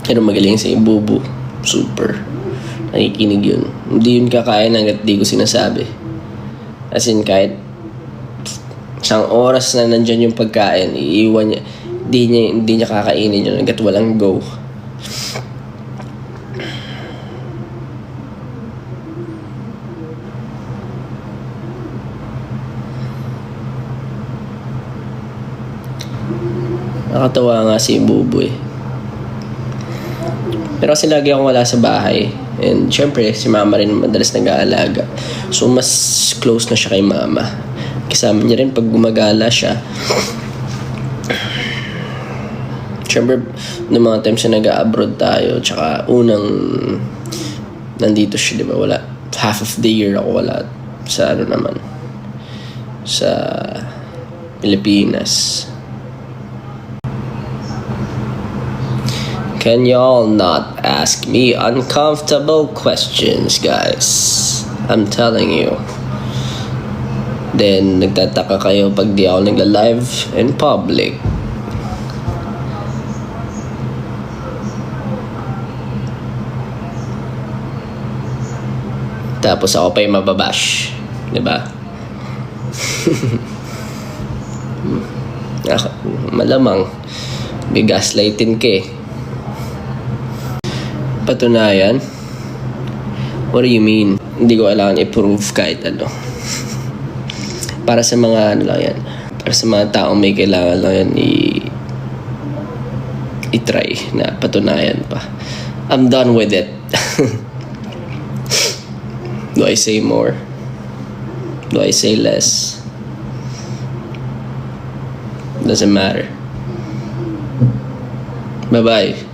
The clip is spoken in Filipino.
Pero magaling si Bubu. Super. Nakikinig yun. Hindi yun kakain hanggat di ko sinasabi. As in, kahit isang oras na nandyan yung pagkain, iiwan niya. Hindi niya kakainin yun hanggat walang go. Nakatawa nga si Bubu eh. Pero kasi lagi akong wala sa bahay. And syempre, si mama rin madalas nag-aalaga. So, mas close na siya kay mama. Kasama niya rin pag gumagala siya. Syempre, noong mga times na nag-abroad tayo, tsaka unang nandito siya, di ba? Wala. Half of the year ako wala sa sa Pilipinas. Can y'all not ask me uncomfortable questions, guys? I'm telling you. Then, nagtataka kayo pag di ako nagla-live in public. Tapos ako pa yung mababash. Diba? Malamang. Bigaslightin ka eh. Patunayan? What do you mean? Hindi ko kailangan i-prove kahit ano. Para sa mga ano lang yan. Para sa mga taong may kailangan lang yan i-try na patunayan pa. I'm done with it. Do I say more? Do I say less? Doesn't matter. Bye-bye.